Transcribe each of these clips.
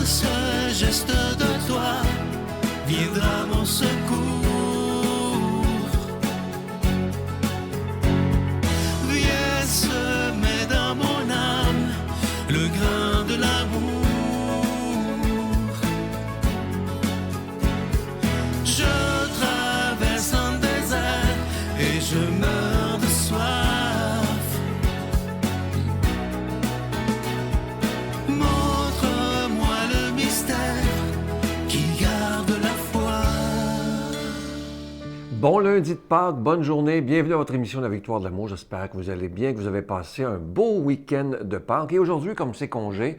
ce geste de toi viendra mon secours. Viens semer dans mon âme le grain de l'amour. Je traverse un désert et je meurs de soif. Montre-moi le mystère qui garde la foi. Bon lundi de Pâques, bonne journée, bienvenue à votre émission La Victoire de l'amour. J'espère que vous allez bien, que vous avez passé un beau week-end de Pâques. Et aujourd'hui, comme c'est congé,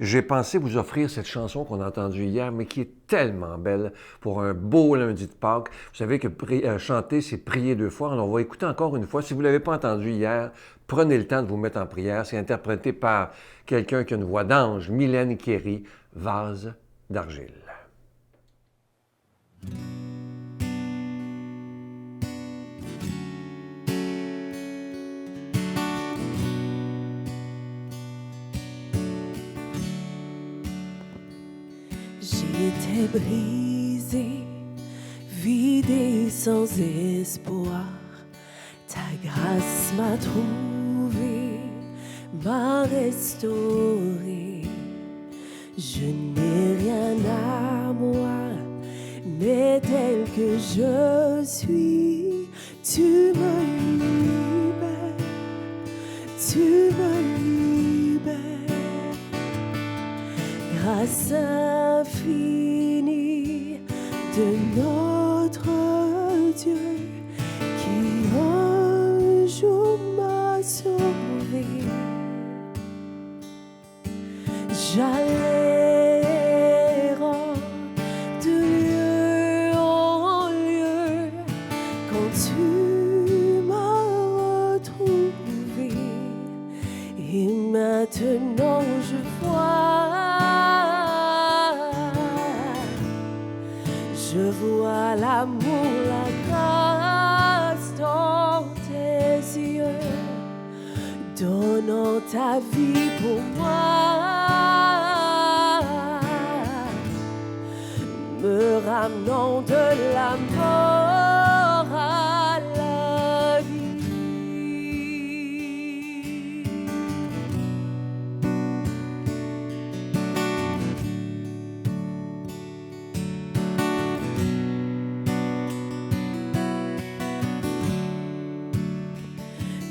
j'ai pensé vous offrir cette chanson qu'on a entendue hier, mais qui est tellement belle pour un beau lundi de Pâques. Vous savez que chanter, c'est prier deux fois. Alors on va écouter encore une fois. Si vous ne l'avez pas entendu hier, prenez le temps de vous mettre en prière. C'est interprété par quelqu'un qui a une voix d'ange, Mylène Kéry, Vase d'argile. J'étais brisée, vide et sans espoir. Ta grâce m'a trouvée, m'a restaurée. Je n'ai rien à moi, mais tel que je suis, tu me libères, tu me libères. Grâce infinie de notre Dieu qui un jour m'a sauvé. J'allais errant de lieu en lieu quand tu m'as retrouvé. Et maintenant je vois l'amour, la grâce dans tes yeux, donnant ta vie pour moi, me ramenant de la mort à la vie.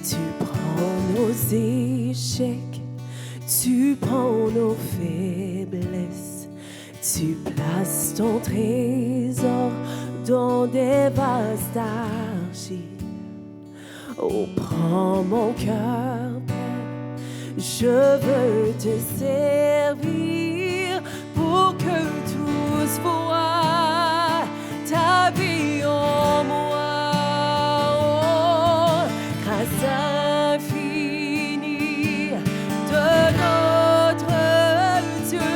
Tu prends nos échecs, tu prends nos faiblesses, tu places ton trésor dans des vases d'argile. Oh, prends mon cœur, Père, je veux te servir pour que tous voient ta vie en moi. Infinie de notre Dieu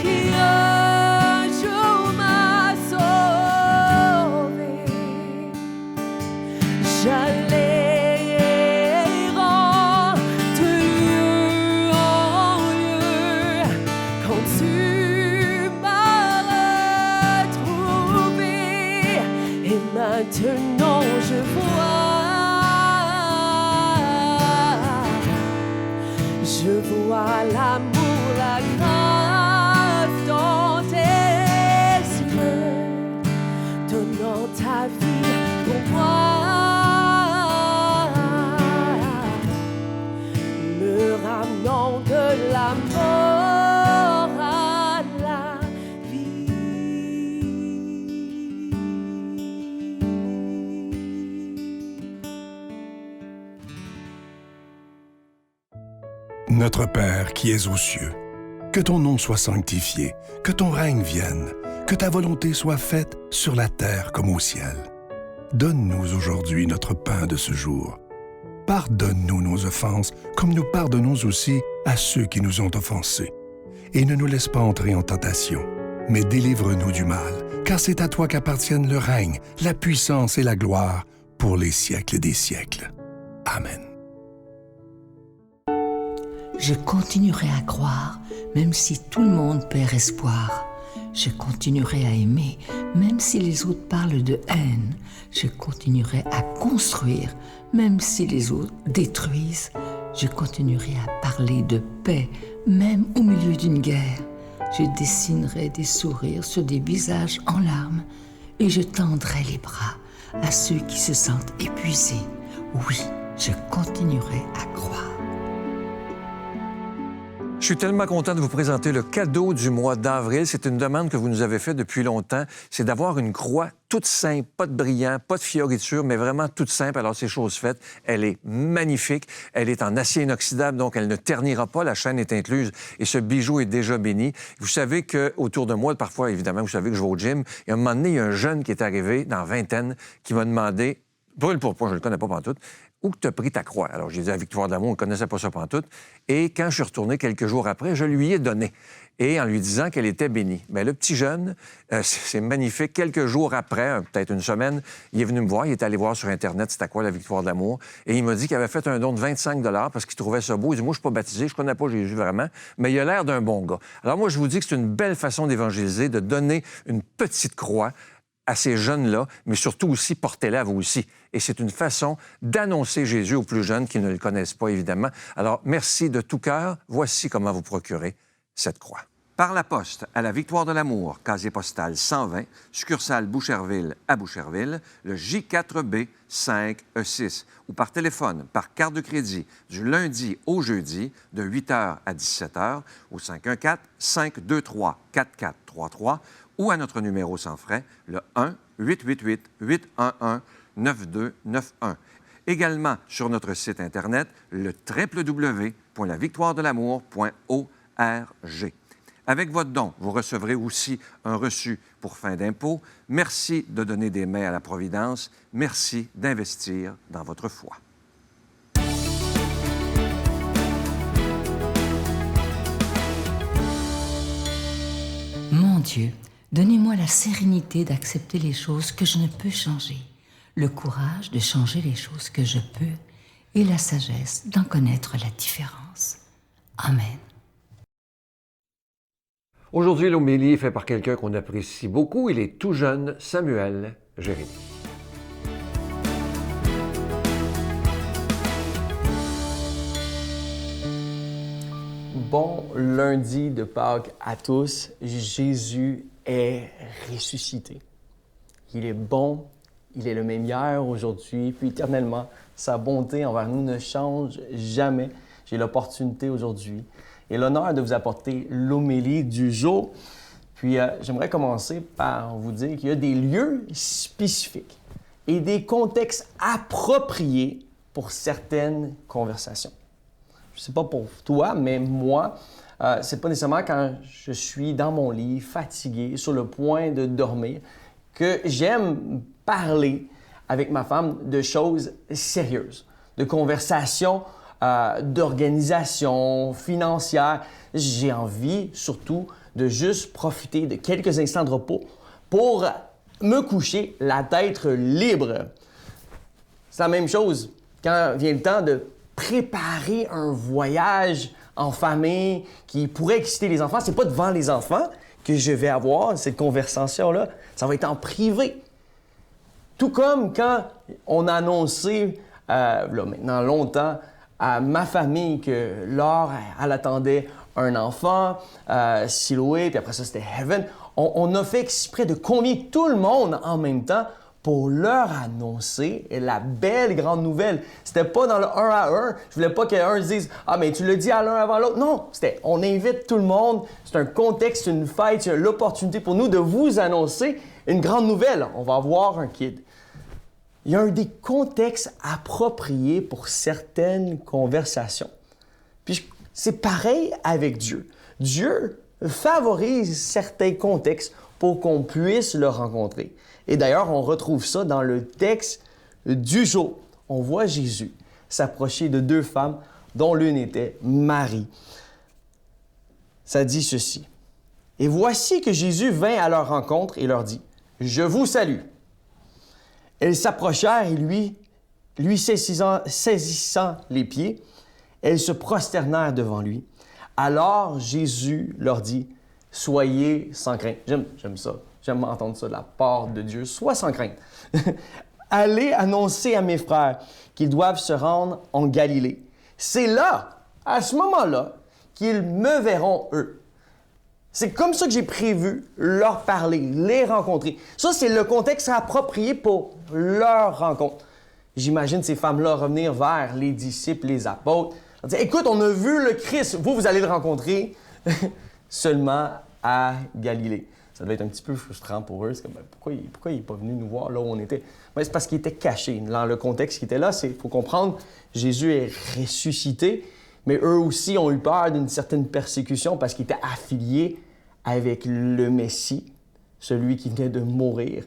qui un jour m'a sauvé. J'allais errant de lieu en lieu quand tu m'as retrouvé. Et maintenant je vois. Je vois l'amour, la grâce dans tes yeux, donnant ta vie pour moi, me ramenant de la mort à la vie. Notre Père qui es aux cieux, que ton nom soit sanctifié, que ton règne vienne, que ta volonté soit faite sur la terre comme au ciel. Donne-nous aujourd'hui notre pain de ce jour. Pardonne-nous nos offenses, comme nous pardonnons aussi à ceux qui nous ont offensés. Et ne nous laisse pas entrer en tentation, mais délivre-nous du mal, car c'est à toi qu'appartiennent le règne, la puissance et la gloire pour les siècles des siècles. Amen. Je continuerai à croire, même si tout le monde perd espoir. Je continuerai à aimer, même si les autres parlent de haine. Je continuerai à construire, même si les autres détruisent. Je continuerai à parler de paix, même au milieu d'une guerre. Je dessinerai des sourires sur des visages en larmes et je tendrai les bras à ceux qui se sentent épuisés. Oui, je continuerai à croire. Je suis tellement content de vous présenter le cadeau du mois d'avril. C'est une demande que vous nous avez faite depuis longtemps. C'est d'avoir une croix toute simple, pas de brillant, pas de fioriture, mais vraiment toute simple. Alors, c'est chose faite. Elle est magnifique. Elle est en acier inoxydable, donc elle ne ternira pas. La chaîne est incluse et ce bijou est déjà béni. Vous savez qu'autour de moi, parfois, évidemment, vous savez que je vais au gym. Et à un moment donné, il y a un jeune qui est arrivé, dans vingtaine, qui m'a demandé, brûle pour point, je ne le connais pas pantoute, où tu as pris ta croix? Alors, j'ai dit à Victoire de l'Amour, on ne connaissait pas ça pantoute. Et quand je suis retourné quelques jours après, je lui ai donné. Et en lui disant qu'elle était bénie. Bien, le petit jeune, c'est magnifique. Quelques jours après, peut-être une semaine, il est venu me voir. Il est allé voir sur Internet c'était quoi la Victoire de l'Amour. Et il m'a dit qu'il avait fait un don de 25 $ parce qu'il trouvait ça beau. Il dit, moi, je ne suis pas baptisé, je ne connais pas Jésus vraiment, mais il a l'air d'un bon gars. Alors moi, je vous dis que c'est une belle façon d'évangéliser, de donner une petite croix à ces jeunes-là, mais surtout aussi, portez-la à vous aussi. Et c'est une façon d'annoncer Jésus aux plus jeunes qui ne le connaissent pas, évidemment. Alors, merci de tout cœur. Voici comment vous procurer cette croix. Par la poste, à la Victoire de l'Amour, casier postal 120, succursale Boucherville à Boucherville, le J4B 5E6, ou par téléphone, par carte de crédit, du lundi au jeudi, de 8h à 17h, au 514-523-4433, ou à notre numéro sans frais, le 1-888-811-9291. Également sur notre site Internet, le www.lavictoiredelamour.org. Avec votre don, vous recevrez aussi un reçu pour fin d'impôt. Merci de donner des mains à la Providence. Merci d'investir dans votre foi. Mon Dieu, donnez-moi la sérénité d'accepter les choses que je ne peux changer, le courage de changer les choses que je peux et la sagesse d'en connaître la différence. Amen. Aujourd'hui, l'homélie est faite par quelqu'un qu'on apprécie beaucoup. Il est tout jeune, Samuel Jérémy. Bon lundi de Pâques à tous. Jésus est ressuscité. Il est bon, il est le même hier, aujourd'hui, puis éternellement. Sa bonté envers nous ne change jamais. J'ai l'opportunité aujourd'hui et l'honneur de vous apporter l'homélie du jour. Puis j'aimerais commencer par vous dire qu'il y a des lieux spécifiques et des contextes appropriés pour certaines conversations. Je ne sais pas pour toi, mais moi, c'est pas nécessairement quand je suis dans mon lit, fatigué, sur le point de dormir, que j'aime parler avec ma femme de choses sérieuses, de conversations, d'organisation financière. J'ai envie surtout de juste profiter de quelques instants de repos pour me coucher la tête libre. C'est la même chose quand vient le temps de préparer un voyage en famille qui pourrait exciter les enfants. C'est pas devant les enfants que je vais avoir cette conversation-là. Ça va être en privé. Tout comme quand on a annoncé, là, maintenant longtemps, à ma famille que Laure, elle attendait un enfant, Siloé, puis après ça, c'était Heaven. On a fait exprès de convier tout le monde en même temps pour leur annoncer la belle grande nouvelle. C'était pas dans le 1 à 1. Je voulais pas qu'un se dise « Ah, mais tu le dis à l'un avant l'autre. » Non, c'était on invite tout le monde. C'est un contexte, une fête, c'est l'opportunité pour nous de vous annoncer une grande nouvelle. On va avoir un kid. Il y a des contextes appropriés pour certaines conversations. Puis c'est pareil avec Dieu. Dieu favorise certains contextes pour qu'on puisse le rencontrer. Et d'ailleurs, on retrouve ça dans le texte du jour. On voit Jésus s'approcher de deux femmes, dont l'une était Marie. Ça dit ceci. « Et voici que Jésus vint à leur rencontre et leur dit, « Je vous salue. » Elles s'approchèrent et lui saisissant les pieds, Elles se prosternèrent devant lui. Alors Jésus leur dit, « Soyez sans crainte. » J'aime ça. J'aime entendre ça de la part de Dieu. « Sois sans crainte. Allez annoncer à mes frères qu'ils doivent se rendre en Galilée. C'est là, à ce moment-là, qu'ils me verront eux. » C'est comme ça que j'ai prévu leur parler, les rencontrer. Ça, c'est le contexte approprié pour leur rencontre. J'imagine ces femmes-là revenir vers les disciples, les apôtres. Dire, écoute, on a vu le Christ, vous allez le rencontrer seulement à Galilée. Ça devait être un petit peu frustrant pour eux. C'est comme, pourquoi il n'est pas venu nous voir là où on était? Ben, c'est parce qu'il était caché. Dans le contexte qui était là, il faut comprendre, Jésus est ressuscité, mais eux aussi ont eu peur d'une certaine persécution parce qu'ils étaient affiliés avec le Messie, celui qui venait de mourir,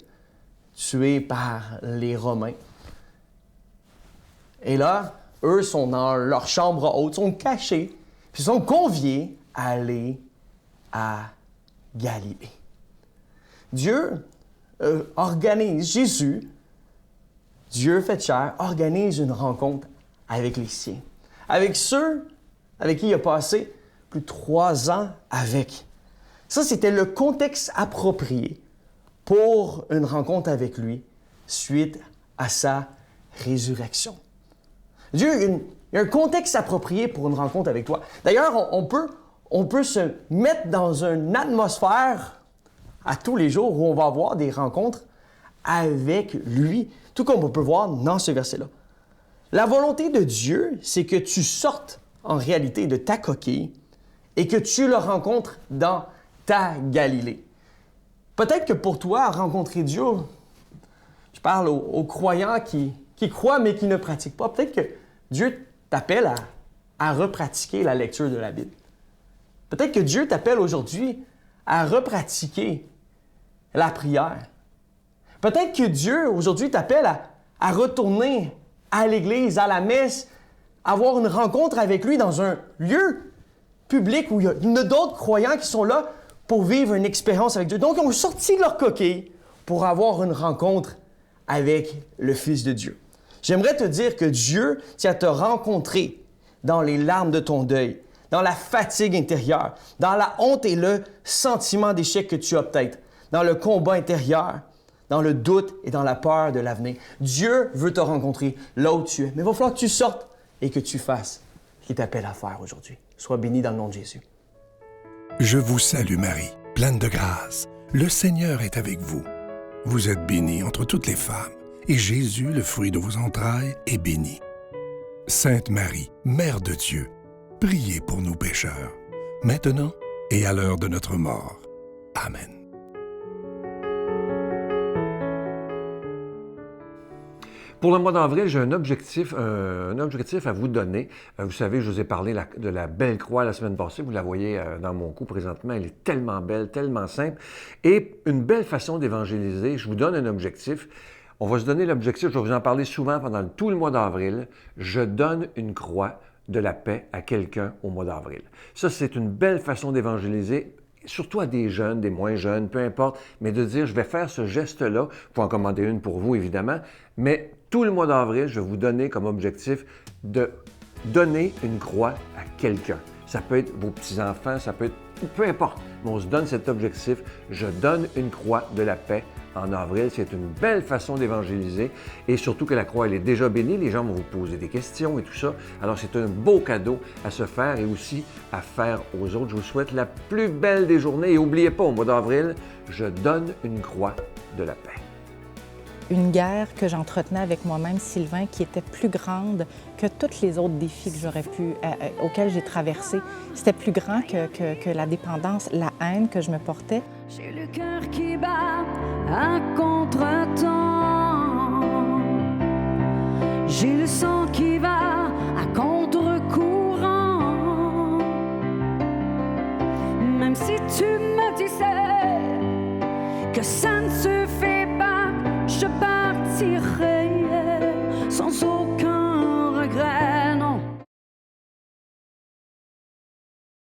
tué par les Romains. Et là, eux sont dans leur chambre haute, sont cachés, puis sont conviés à aller à Galilée. Dieu organise, Jésus, Dieu fait chair, organise une rencontre avec les siens, avec ceux avec qui il a passé plus de 3 ans avec. Ça, c'était le contexte approprié pour une rencontre avec lui suite à sa résurrection. Dieu, il y a un contexte approprié pour une rencontre avec toi. D'ailleurs, on peut se mettre dans une atmosphère à tous les jours où on va avoir des rencontres avec lui, tout comme on peut voir dans ce verset-là. La volonté de Dieu, c'est que tu sortes en réalité de ta coquille et que tu le rencontres dans ta Galilée. Peut-être que pour toi, rencontrer Dieu, je parle aux croyants qui croient mais qui ne pratiquent pas, peut-être que Dieu t'appelle à repratiquer la lecture de la Bible. Peut-être que Dieu t'appelle aujourd'hui à repratiquer la prière. Peut-être que Dieu aujourd'hui t'appelle à retourner à l'église, à la messe, avoir une rencontre avec lui dans un lieu public où il y a d'autres croyants qui sont là pour vivre une expérience avec Dieu. Donc, ils ont sorti de leur coquille pour avoir une rencontre avec le Fils de Dieu. J'aimerais te dire que Dieu tient à te rencontrer dans les larmes de ton deuil, dans la fatigue intérieure, dans la honte et le sentiment d'échec que tu as peut-être, dans le combat intérieur, dans le doute et dans la peur de l'avenir. Dieu veut te rencontrer là où tu es. Mais il va falloir que tu sortes et que tu fasses ce qu'il t'appelle à faire aujourd'hui. Sois béni dans le nom de Jésus. Je vous salue Marie, pleine de grâce. Le Seigneur est avec vous. Vous êtes bénie entre toutes les femmes, et Jésus, le fruit de vos entrailles, est béni. Sainte Marie, Mère de Dieu, priez pour nous pécheurs, maintenant et à l'heure de notre mort. Amen. Pour le mois d'avril, j'ai un objectif à vous donner. Vous savez, je vous ai parlé de la belle croix la semaine passée. Vous la voyez dans mon cou présentement. Elle est tellement belle, tellement simple. Et une belle façon d'évangéliser. Je vous donne un objectif. On va se donner l'objectif, je vais vous en parler souvent pendant tout le mois d'avril. Je donne une croix de la paix à quelqu'un au mois d'avril. Ça, c'est une belle façon d'évangéliser, surtout à des jeunes, des moins jeunes, peu importe, mais de dire, je vais faire ce geste-là. Vous pouvez en commander une pour vous, évidemment, mais tout le mois d'avril, je vais vous donner comme objectif de donner une croix à quelqu'un. Ça peut être vos petits-enfants, ça peut être peu importe, mais on se donne cet objectif. Je donne une croix de la paix en avril. C'est une belle façon d'évangéliser et surtout que la croix, elle est déjà bénie. Les gens vont vous poser des questions et tout ça. Alors, c'est un beau cadeau à se faire et aussi à faire aux autres. Je vous souhaite la plus belle des journées et n'oubliez pas, au mois d'avril, je donne une croix de la paix. Une guerre que j'entretenais avec moi-même, Sylvain, qui était plus grande que tous les autres défis que auxquels j'ai traversé. C'était plus grand que la dépendance, la haine que je me portais. J'ai le cœur qui bat à contre-temps. J'ai le sang qui va à contre-courant. Même si tu me disais que ça ne se fait pas, je partirai.